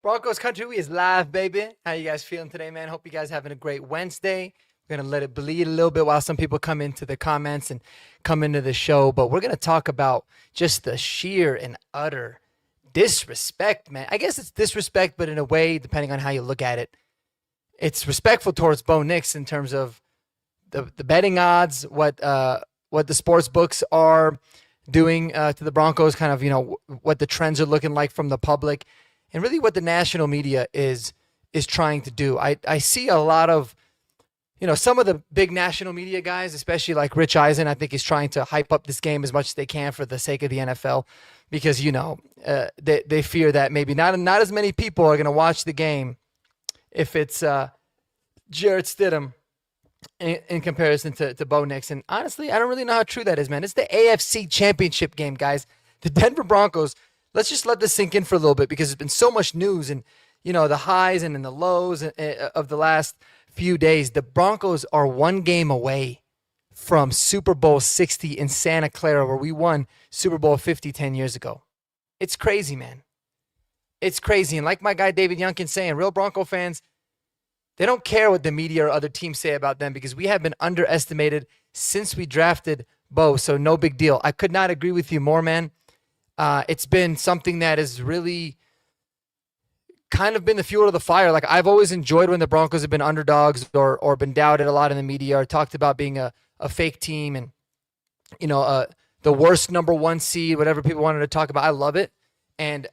Broncos country, we is live, baby. How you guys feeling today, man? Hope you guys having a great Wednesday. We're gonna let it bleed a little bit while some people come into the comments and come into the show, but we're gonna talk about just the sheer and utter disrespect, man. I guess it's disrespect, but in a way, depending on how you look at it, it's respectful towards Bo Nix in terms of the betting odds, what the sports books are doing to the Broncos, kind of what the trends are looking like from the public, and really what the national media is trying to do. I see a lot of some of the big national media guys, especially like Rich Eisen, I think is trying to hype up this game as much as they can for the sake of the NFL, because they fear that maybe not as many people are going to watch the game if it's Jarrett Stidham in comparison to Bo Nix. And honestly, I don't really know how true that is, man. It's the AFC Championship game, guys. The Denver Broncos. Let's just let this sink in for a little bit, because there's been so much news and the highs and then the lows of the last few days. The Broncos are one game away from Super Bowl 60 in Santa Clara, where we won Super Bowl 50 10 years ago. It's crazy, man. It's crazy. And like my guy David Youngkin saying, real Bronco fans, they don't care what the media or other teams say about them, because we have been underestimated since we drafted Bo. So no big deal. I could not agree with you more, man. It's been something that has really kind of been the fuel to the fire. Like, I've always enjoyed when the Broncos have been underdogs or been doubted a lot in the media, or talked about being a fake team and, the worst number one seed, whatever people wanted to talk about. I love it. And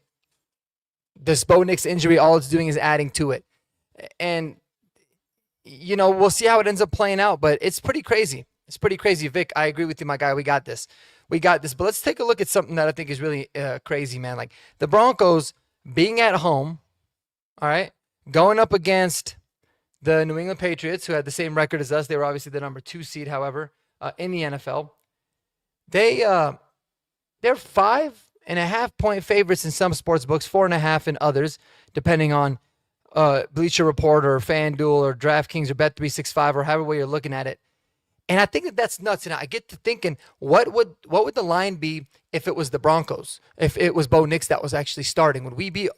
this Bo Nix injury, all it's doing is adding to it. And, we'll see how it ends up playing out, but it's pretty crazy. It's pretty crazy. Vic, I agree with you, my guy. We got this. But let's take a look at something that I think is really crazy, man. Like, the Broncos being at home, all right, going up against the New England Patriots, who had the same record as us. They were obviously the number 2 seed, however, in the NFL. They're 5.5-point favorites in some sports books, 4.5 in others, depending on Bleacher Report or FanDuel or DraftKings or Bet365 or however way you're looking at it. And I think that's nuts. And I get to thinking, what would the line be if it was the Broncos? If it was Bo Nix that was actually starting, would we be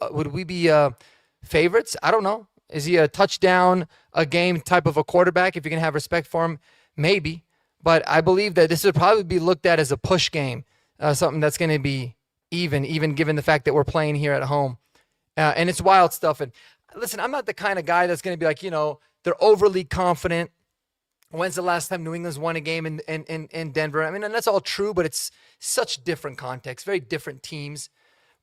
favorites? I don't know. Is he a touchdown a game type of a quarterback? If you can have respect for him, maybe. But I believe that this would probably be looked at as a push game, something that's going to be even given the fact that we're playing here at home. And it's wild stuff. And listen, I'm not the kind of guy that's going to be like, they're overly confident. When's the last time New England's won a game in Denver? I mean, and that's all true, but it's such different context, very different teams,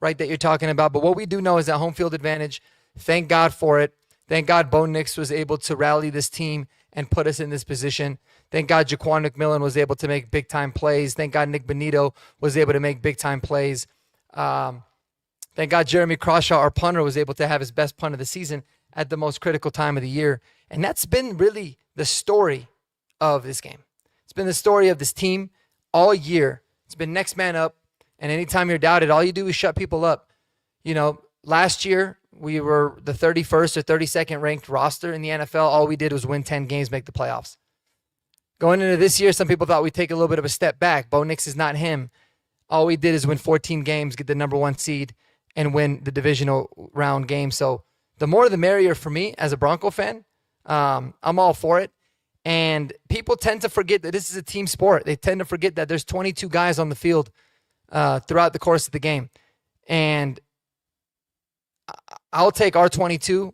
right, that you're talking about. But what we do know is that home field advantage. Thank God for it. Thank God Bo Nix was able to rally this team and put us in this position. Thank God Jaquan McMillan was able to make big-time plays. Thank God Nick Bonito was able to make big-time plays. Thank God Jeremy Crawshaw, our punter, was able to have his best punt of the season at the most critical time of the year. And that's been really the story of this game. It's been the story of this team all year. It's been next man up. And anytime you're doubted, all you do is shut people up. Last year, we were the 31st or 32nd ranked roster in the NFL. All we did was win 10 games, make the playoffs. Going into this year, some people thought we'd take a little bit of a step back. Bo Nix is not him. All we did is win 14 games, get the number 1 seed, and win the divisional round game. So the more the merrier for me as a Bronco fan. I'm all for it. And people tend to forget that this is a team sport. They tend to forget that there's 22 guys on the field throughout the course of the game. And I'll take our 22.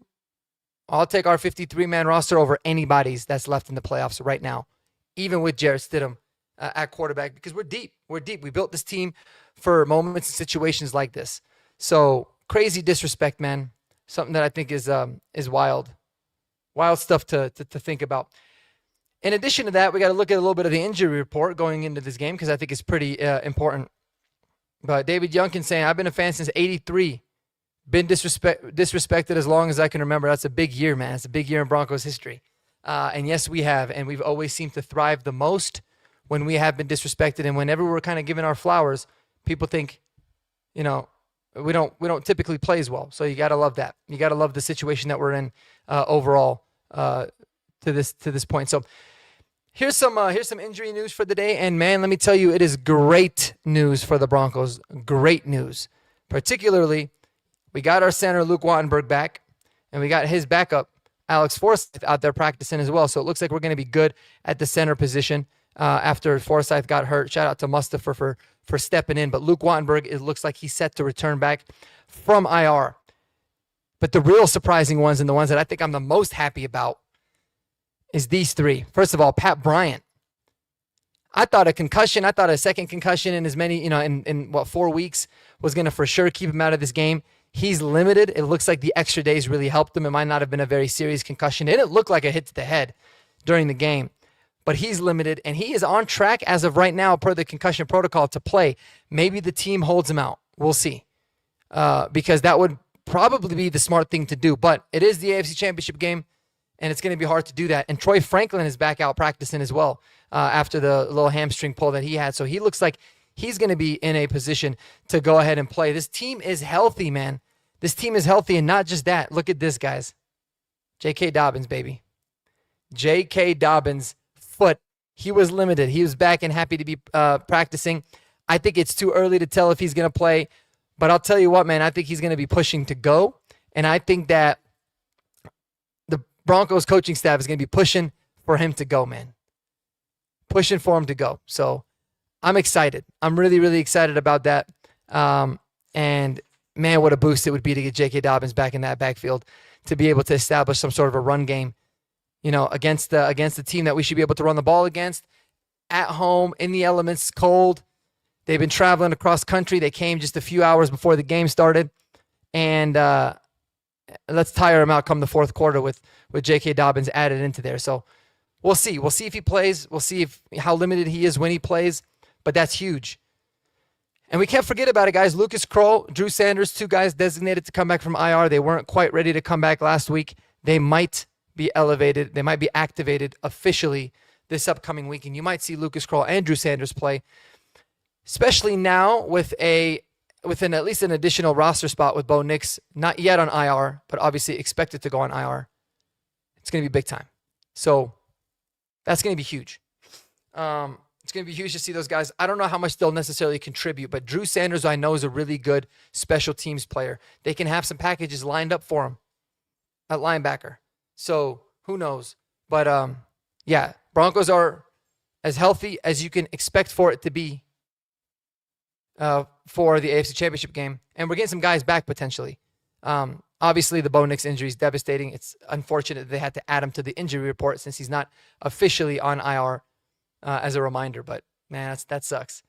I'll take our 53-man roster over anybody's that's left in the playoffs right now, even with Jarrett Stidham at quarterback, because we're deep. We're deep. We built this team for moments and situations like this. So crazy disrespect, man. Something that I think is wild. Wild stuff to think about. In addition to that, we got to look at a little bit of the injury report going into this game, because I think it's pretty important. But David Youngkin saying, I've been a fan since '83. Been disrespected as long as I can remember. That's a big year, man. It's a big year in Broncos history. And yes, we have. And we've always seemed to thrive the most when we have been disrespected. And whenever we're kind of given our flowers, people think, we don't typically play as well. So you got to love that. You got to love the situation that we're in overall to this point. So here's some injury news for the day. And man, let me tell you, it is great news for the Broncos. Great news, particularly we got our center, Luke Wattenberg, back, and we got his backup, Alex Forsyth, out there practicing as well. So it looks like we're going to be good at the center position after Forsyth got hurt. Shout out to Mustafa for stepping in. But Luke Wattenberg, it looks like he's set to return back from IR. But the real surprising ones, and the ones that I think I'm the most happy about, is these three. First of all, Pat Bryant. I thought a second concussion in as many, in 4 weeks was going to for sure keep him out of this game. He's limited. It looks like the extra days really helped him. It might not have been a very serious concussion. It didn't look like a hit to the head during the game, but he's limited, and he is on track as of right now per the concussion protocol to play. Maybe the team holds him out. We'll see, because that would probably be the smart thing to do, but it is the AFC Championship game, and it's going to be hard to do that. And Troy Franklin is back out practicing as well after the little hamstring pull that he had. So he looks like he's going to be in a position to go ahead and play. This team is healthy, man. This team is healthy, and not just that. Look at this, guys. J.K. Dobbins, baby. J.K. Dobbins' foot. He was limited. He was back and happy to be practicing. I think it's too early to tell if he's going to play, but I'll tell you what, man. I think he's going to be pushing to go, and I think that the Broncos coaching staff is going to be pushing for him to go, man. Pushing for him to go. So I'm excited. I'm really, really excited about that. And man, what a boost it would be to get J.K. Dobbins back in that backfield to be able to establish some sort of a run game, against the team that we should be able to run the ball against at home in the elements, cold. They've been traveling across country. They came just a few hours before the game started, and let's tire him out come the fourth quarter with J.K. Dobbins added into there. So we'll see. We'll see if he plays. We'll see how limited he is when he plays, but that's huge. And we can't forget about it, guys. Lucas Kroll, Drew Sanders, two guys designated to come back from IR. They weren't quite ready to come back last week. They might be elevated. They might be activated officially this upcoming week. And you might see Lucas Kroll and Drew Sanders play, especially now with at least an additional roster spot with Bo Nix, not yet on IR, but obviously expected to go on IR. It's going to be big time. So that's going to be huge. It's going to be huge to see those guys. I don't know how much they'll necessarily contribute, but Drew Sanders, I know, is a really good special teams player. They can have some packages lined up for him at linebacker. So who knows? But yeah, Broncos are as healthy as you can expect for it to be for the AFC Championship game. And we're getting some guys back potentially. Obviously, the Bo Nix injury is devastating. It's unfortunate that they had to add him to the injury report since he's not officially on IR. As a reminder, but man, that sucks.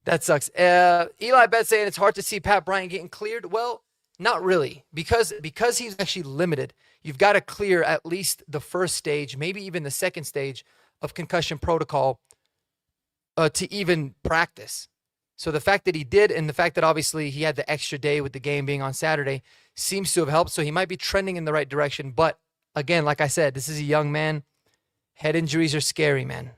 That sucks. Eli Betts saying it's hard to see Pat Bryant getting cleared. Well, not really, because he's actually limited. You've got to clear at least the first stage, maybe even the second stage of concussion protocol to even practice. So the fact that he did, and the fact that obviously he had the extra day with the game being on Saturday, seems to have helped. So he might be trending in the right direction. But again, like I said, this is a young man. Head injuries are scary, man.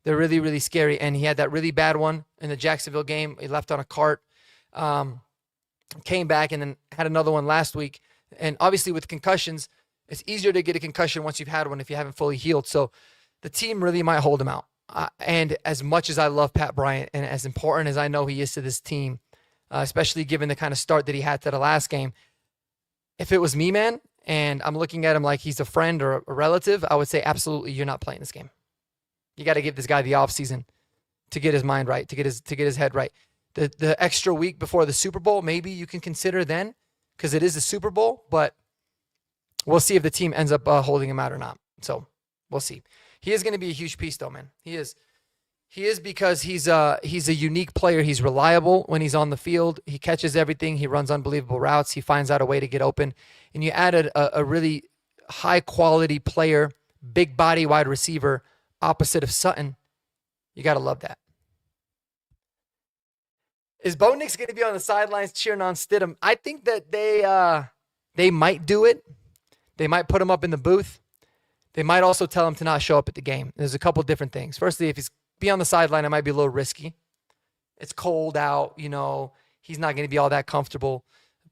They're really, really scary. And he had that really bad one in the Jacksonville game. He left on a cart, came back, and then had another one last week. And obviously with concussions, it's easier to get a concussion once you've had one if you haven't fully healed. So the team really might hold him out. And as much as I love Pat Bryant and as important as I know he is to this team, especially given the kind of start that he had to the last game, if it was me, man, and I'm looking at him like he's a friend or a relative, I would say absolutely you're not playing this game. You got to give this guy the offseason to get his mind right, to get his head right. The extra week before the Super Bowl, maybe you can consider then, because it is the Super Bowl, but we'll see if the team ends up holding him out or not. So we'll see. He is going to be a huge piece, though, man. He is because he's a unique player. He's reliable when he's on the field. He catches everything. He runs unbelievable routes. He finds out a way to get open. And you added a really high-quality player, big body wide receiver, opposite of Sutton. You got to love that. Is Bo Nix going to be on the sidelines cheering on Stidham? I think that they might do it. They might put him up in the booth. They might also tell him to not show up at the game. There's a couple different things. Firstly, if he's be on the sideline, it might be a little risky. It's cold out, he's not going to be all that comfortable.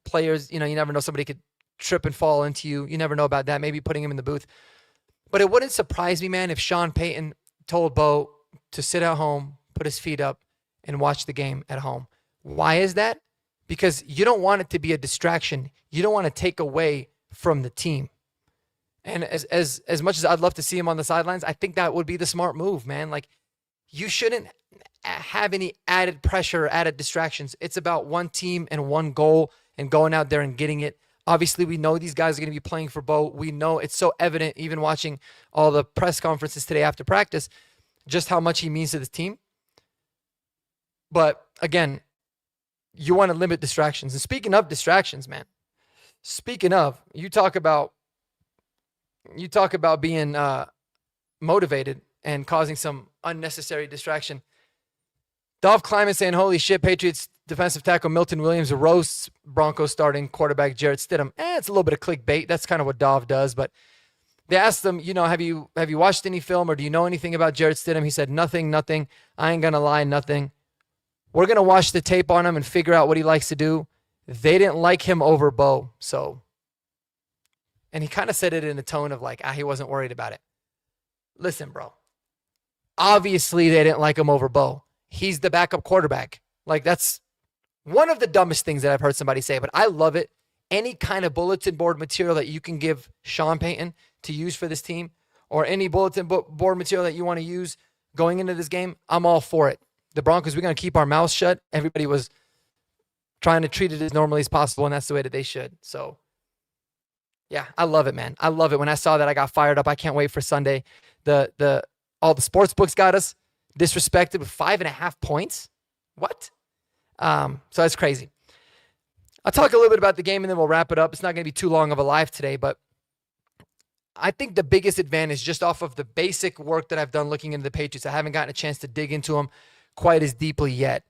Players, you never know, somebody could trip and fall into you. You never know about that. Maybe putting him in the booth. But it wouldn't surprise me, man, if Sean Payton told Bo to sit at home, put his feet up, and watch the game at home. Why is that? because you don't want it to be a distraction. You don't want to take away from the team. And as much as I'd love to see him on the sidelines, I think that would be the smart move, man. Like, you shouldn't have any added pressure or added distractions. It's about one team and one goal and going out there and getting it. Obviously, we know these guys are going to be playing for Bo. We know it's so evident, even watching all the press conferences today after practice, just how much he means to the team. But again, you want to limit distractions. And speaking of distractions, man, you talk about being motivated and causing some unnecessary distraction. Dolph Kleiman saying, holy shit, Patriots defensive tackle Milton Williams roasts Broncos starting quarterback Jarrett Stidham. It's a little bit of clickbait. That's kind of what Dov does. But they asked him, have you watched any film or do you know anything about Jarrett Stidham? He said, nothing. I ain't going to lie, nothing. We're going to watch the tape on him and figure out what he likes to do. They didn't like him over Bo. So, and he kind of said it in a tone of like, he wasn't worried about it. Listen, bro. Obviously, they didn't like him over Bo. He's the backup quarterback. Like, that's one of the dumbest things that I've heard somebody say, but I love it. Any kind of bulletin board material that you can give Sean Payton to use for this team, or any bulletin board material that you want to use going into this game, I'm all for it. The Broncos, we're going to keep our mouths shut. Everybody was trying to treat it as normally as possible, and that's the way that they should. So, yeah, I love it, man. I love it. When I saw that, I got fired up. I can't wait for Sunday. All the sports books got us disrespected with 5.5 points. What? So that's crazy. I'll talk a little bit about the game and then we'll wrap it up. It's not going to be too long of a live today, but I think the biggest advantage just off of the basic work that I've done looking into the Patriots, I haven't gotten a chance to dig into them quite as deeply yet,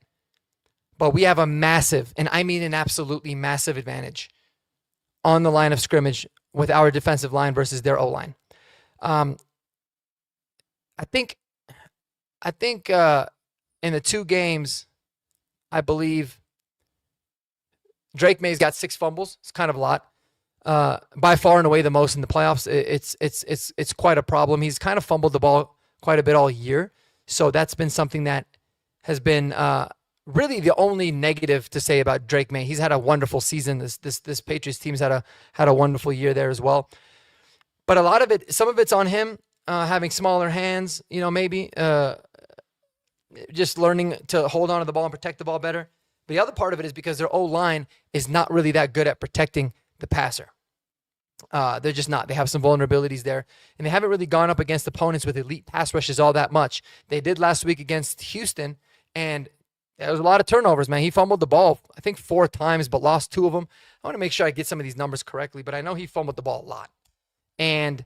but we have a massive, and I mean an absolutely massive advantage on the line of scrimmage with our defensive line versus their O-line. I think in the two games, I believe Drake May's got 6 fumbles. It's kind of a lot. By far and away the most in the playoffs. It's quite a problem. He's kind of fumbled the ball quite a bit all year. So that's been something that has been really the only negative to say about Drake May. He's had a wonderful season. This Patriots team's had a wonderful year there as well. But a lot of it, some of it's on him having smaller hands, maybe just learning to hold on to the ball and protect the ball better. But the other part of it is because their O-line is not really that good at protecting the passer. They're just not. They have some vulnerabilities there. And they haven't really gone up against opponents with elite pass rushes all that much. They did last week against Houston, and there was a lot of turnovers, man. He fumbled the ball, I think, 4 times, but lost 2 of them. I want to make sure I get some of these numbers correctly, but I know he fumbled the ball a lot. And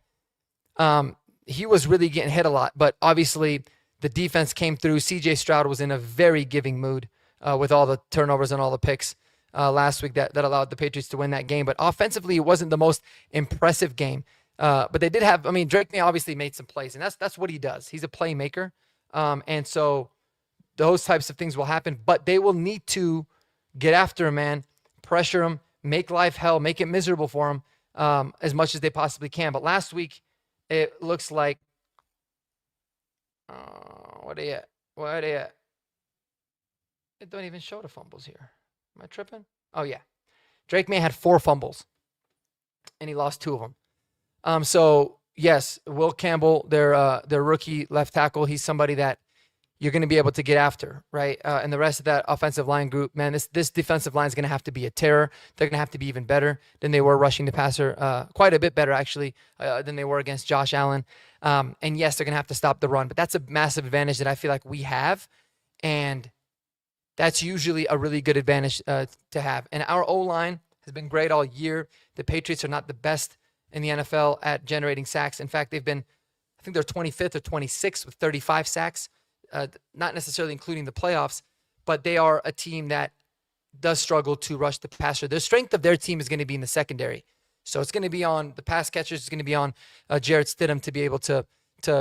he was really getting hit a lot. But obviously, the defense came through. C.J. Stroud was in a very giving mood with all the turnovers and all the picks last week that allowed the Patriots to win that game. But offensively, it wasn't the most impressive game. But they did have, Drake May obviously made some plays, and that's what he does. He's a playmaker. And so those types of things will happen, but they will need to get after him, man, pressure him, make life hell, make it miserable for him as much as they possibly can. But last week, it looks like, what are you at? It don't even show the fumbles here. Am I tripping? Oh, yeah. Drake May had 4 fumbles, and he lost 2 of them. So, yes, Will Campbell, their rookie left tackle, he's somebody that you're going to be able to get after, right? And the rest of that offensive line group, man, this defensive line is going to have to be a terror. They're going to have to be even better than they were rushing the passer, quite a bit better, actually, than they were against Josh Allen. And, yes, they're going to have to stop the run, but that's a massive advantage that I feel like we have, and that's usually a really good advantage to have. And our O-line has been great all year. The Patriots are not the best in the NFL at generating sacks. In fact, they've been, I think they're 25th or 26th with 35 sacks, not necessarily including the playoffs, but they are a team that does struggle to rush the passer. The strength of their team is going to be in the secondary. So it's going to be on the pass catchers. It's going to be on Jarrett Stidham to be able to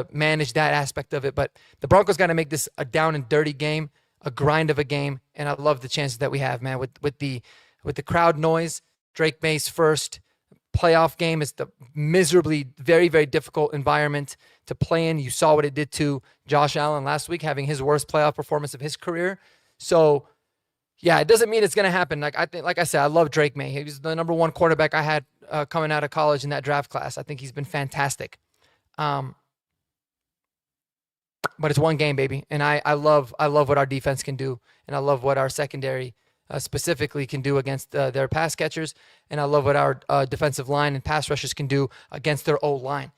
manage that aspect of it. But the Broncos got to make this a down and dirty game, a grind of a game, and I love the chances that we have, man. With the crowd noise, Drake May's first playoff game is the miserably, very, very difficult environment to play in. You saw what it did to Josh Allen last week, having his worst playoff performance of his career. So Yeah, it doesn't mean it's going to happen. Like I said, I love Drake May. He was the number one quarterback I had coming out of college in that draft class. I think he's been fantastic. But it's one game, baby, and I love what our defense can do, and I love what our secondary specifically can do against their pass catchers, and I love what our defensive line and pass rushers can do against their O-line.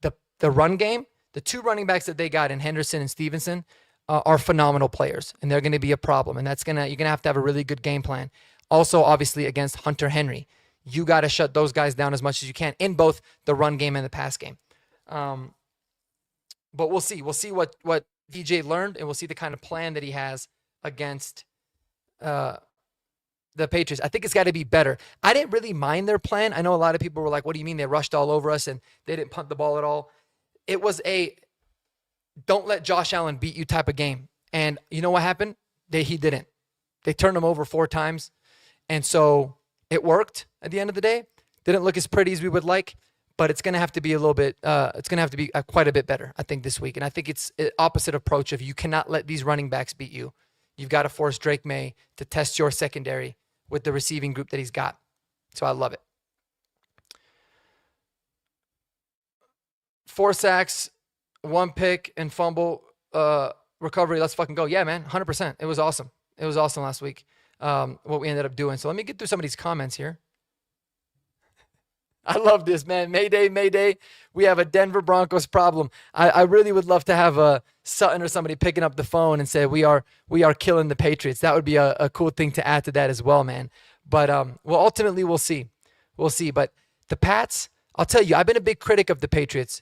The run game, the two running backs that they got in Henderson and Stevenson are phenomenal players, and they're going to be a problem, and you're gonna have a really good game plan. Also, obviously, against Hunter Henry, you got to shut those guys down as much as you can in both the run game and the pass game. But we'll see. We'll see what DJ learned, and we'll see the kind of plan that he has against the Patriots. I think it's got to be better. I didn't really mind their plan. I know a lot of people were like, what do you mean they rushed all over us and they didn't punt the ball at all? It was a don't let Josh Allen beat you type of game. And you know what happened? He didn't. They turned him over 4 times. And so it worked at the end of the day. Didn't look as pretty as we would like, but it's going to have to be a little bit, it's going to have to be quite a bit better, I think, this week. And I think it's an opposite approach of you cannot let these running backs beat you. You've got to force Drake May to test your secondary with the receiving group that he's got. So I love it. 4 sacks, 1 pick, and fumble recovery. Let's fucking go. Yeah, man, 100%. It was awesome. It was awesome last week, what we ended up doing. So let me get through some of these comments here. I love this, man. Mayday, Mayday. We have a Denver Broncos problem. I really would love to have a Sutton or somebody picking up the phone and say, we are killing the Patriots. That would be a cool thing to add to that as well, man. But, well, ultimately, we'll see. We'll see. But the Pats, I'll tell you, I've been a big critic of the Patriots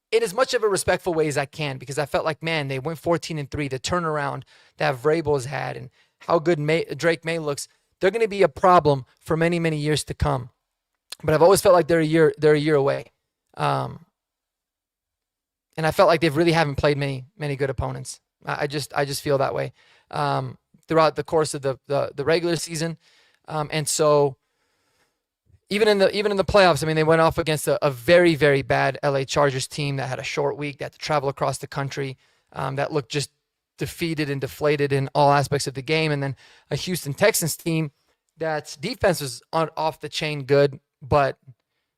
in as much of a respectful way as I can, because I felt like, man, they went 14-3, the turnaround that Vrabel has had and how good Drake May looks. They're going to be a problem for many, many years to come. But I've always felt like they're a year away. And I felt like they really haven't played many good opponents. I just feel that way throughout the course of the regular season. And so even in the playoffs, I mean, they went off against a very, very bad LA Chargers team that had a short week, that had to travel across the country, that looked just defeated and deflated in all aspects of the game. And then a Houston Texans team that's defense was off the chain good, but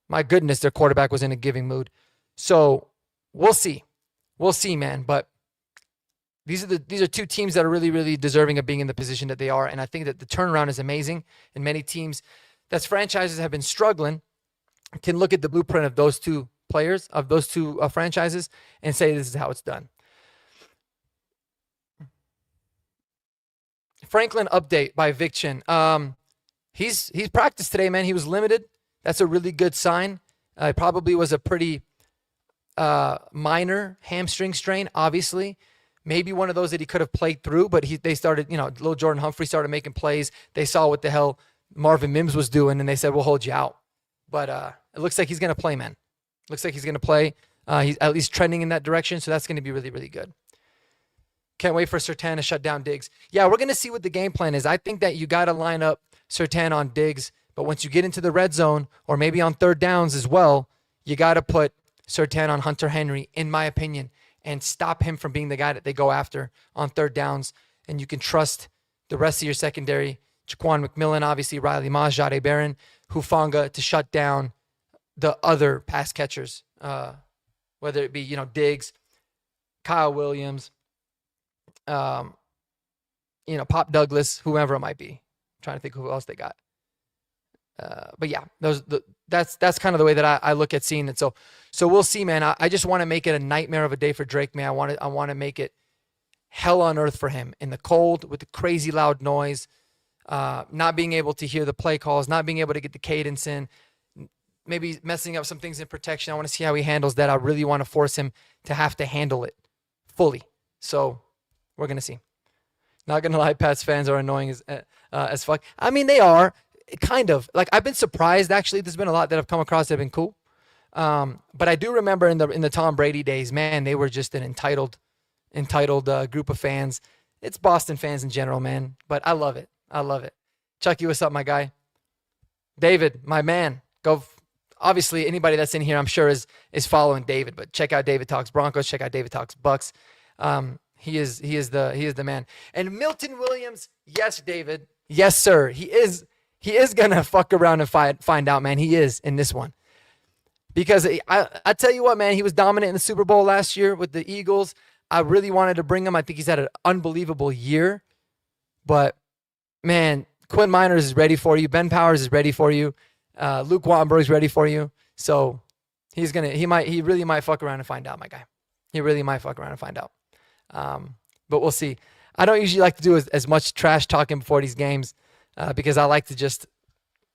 my goodness, their quarterback was in a giving mood. So we'll see, man. But these are two teams that are really, really deserving of being in the position that they are. And I think that the turnaround is amazing. And many teams that's franchises have been struggling can look at the blueprint of those two players, of those two franchises, and say this is how it's done. Franklin update by Vic Chin. He's practiced today, man. He was limited. That's a really good sign. It probably was a pretty minor hamstring strain, obviously. Maybe one of those that he could have played through, but they started, little Jordan Humphrey started making plays. They saw what the hell Marvin Mims was doing, and they said, we'll hold you out. But it looks like he's going to play, man. Looks like he's going to play. He's at least trending in that direction, so that's going to be really, really good. Can't wait for Surtain to shut down Diggs. Yeah, we're going to see what the game plan is. I think that you got to line up Surtain on Diggs, but once you get into the red zone, or maybe on third downs as well, you got to put Surtain on Hunter Henry, in my opinion, and stop him from being the guy that they go after on third downs. And you can trust the rest of your secondary, Jaquan McMillan, obviously, Riley Moss, Jade Barron, Hufanga, to shut down the other pass catchers, whether it be, Diggs, Kyle Williams, Pop Douglas, whoever it might be. I'm trying to think who else they got. But yeah, that's kind of the way that I look at seeing it. So we'll see, man. I just want to make it a nightmare of a day for Drake, man. I want to make it hell on earth for him in the cold with the crazy loud noise, not being able to hear the play calls, not being able to get the cadence in, maybe messing up some things in protection. I want to see how he handles that. I really want to force him to have to handle it fully. So we're going to see. Not going to lie, Pats fans are annoying as fuck. I mean, they are. Kind of. Like, I've been surprised, actually. There's been a lot that I've come across that have been cool. But I do remember in the Tom Brady days, man, they were just an entitled group of fans. It's Boston fans in general, man. But I love it. I love it. Chucky, what's up, my guy? David, my man. Go. Obviously, anybody that's in here, I'm sure, is following David. But check out David Talks Broncos. Check out David Talks Bucks. He is the man. And Milton Williams, yes, David. Yes, sir. He is gonna fuck around and find out, man. He is in this one. Because I tell you what, man, he was dominant in the Super Bowl last year with the Eagles. I really wanted to bring him. I think he's had an unbelievable year. But, man, Quinn Miners is ready for you. Ben Powers is ready for you. Luke Wattenberg is ready for you. So he really might fuck around and find out, my guy. He really might fuck around and find out. But we'll see. I don't usually like to do as much trash talking before these games because I like to just,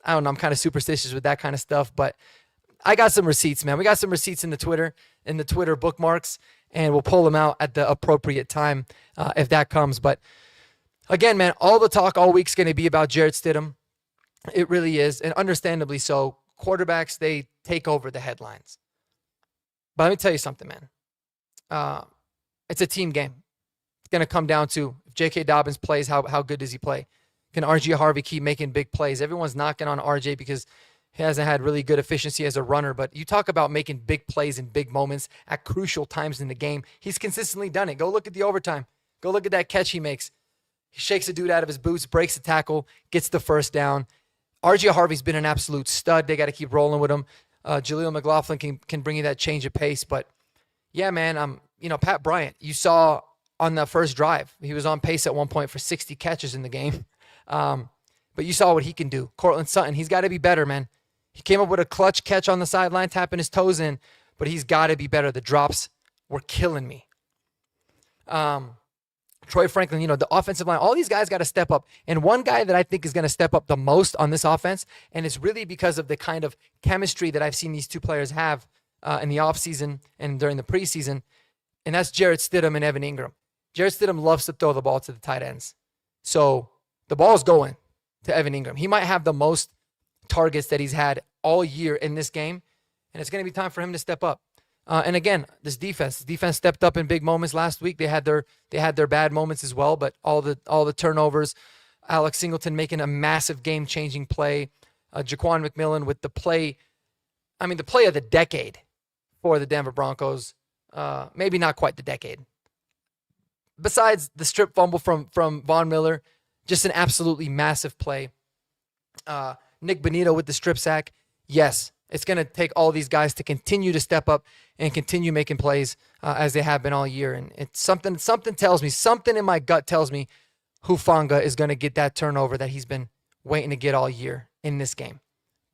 I don't know, I'm kind of superstitious with that kind of stuff. But I got some receipts, man. We got some receipts in the Twitter bookmarks, and we'll pull them out at the appropriate time if that comes. But again, man, all the talk all week's going to be about Jarrett Stidham. It really is, and understandably so. Quarterbacks, they take over the headlines. But let me tell you something, man. It's a team game. It's going to come down to if J.K. Dobbins plays, how good does he play? Can R.J. Harvey keep making big plays? Everyone's knocking on R.J. because he hasn't had really good efficiency as a runner, but you talk about making big plays in big moments at crucial times in the game. He's consistently done it. Go look at the overtime. Go look at that catch he makes. He shakes a dude out of his boots, breaks the tackle, gets the first down. R.J. Harvey's been an absolute stud. They got to keep rolling with him. Jaleel McLaughlin can bring you that change of pace. But, yeah, man, Pat Bryant, you saw on the first drive, he was on pace at one point for 60 catches in the game. But you saw what he can do. Cortland Sutton, he's got to be better, man. He came up with a clutch catch on the sideline, tapping his toes in, but he's got to be better. The drops were killing me. Troy Franklin, the offensive line, all these guys got to step up. And one guy that I think is going to step up the most on this offense, and it's really because of the kind of chemistry that I've seen these two players have in the offseason and during the preseason, and that's Jarrett Stidham and Evan Ingram. Jarrett Stidham loves to throw the ball to the tight ends. So the ball's going to Evan Ingram. He might have the most targets that he's had all year in this game, and it's going to be time for him to step up. And again, this defense stepped up in big moments last week. They had their bad moments as well, but all the turnovers. Alex Singleton making a massive game-changing play. Jaquan McMillan with the play of the decade for the Denver Broncos. Maybe not quite the decade. Besides the strip fumble from Von Miller, just an absolutely massive play. Nick Bonito with the strip sack. Yes, it's going to take all these guys to continue to step up and continue making plays as they have been all year. And it's something tells me, something in my gut tells me Hufanga is going to get that turnover that he's been waiting to get all year in this game.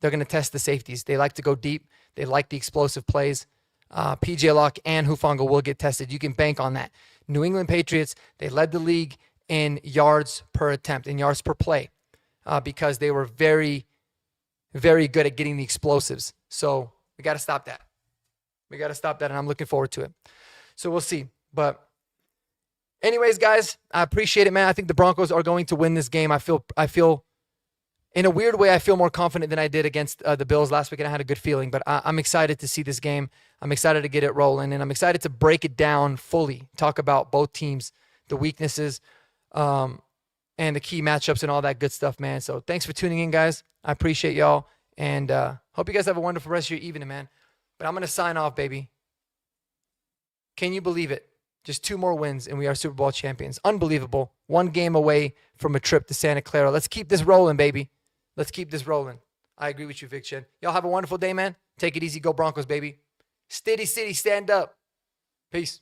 They're going to test the safeties. They like to go deep. They like the explosive plays. PJ Locke and Hufanga will get tested. You can bank on that. New England Patriots, they led the league in yards per attempt, in yards per play, because they were very, very good at getting the explosives. So we got to stop that. And I'm looking forward to it. So we'll see. But anyways, guys, I appreciate it, man. I think the Broncos are going to win this game. I feel in a weird way, I feel more confident than I did against the Bills last week, and I had a good feeling. But I'm excited to see this game. I'm excited to get it rolling, and I'm excited to break it down fully, talk about both teams, the weaknesses, and the key matchups and all that good stuff, man. So thanks for tuning in, guys. I appreciate y'all, and hope you guys have a wonderful rest of your evening, man. But I'm going to sign off, baby. Can you believe it? Just 2 more wins, and we are Super Bowl champions. Unbelievable. 1 game away from a trip to Santa Clara. Let's keep this rolling, baby. Let's keep this rolling. I agree with you, Vic Chen. Y'all have a wonderful day, man. Take it easy. Go Broncos, baby. Steady City, stand up. Peace.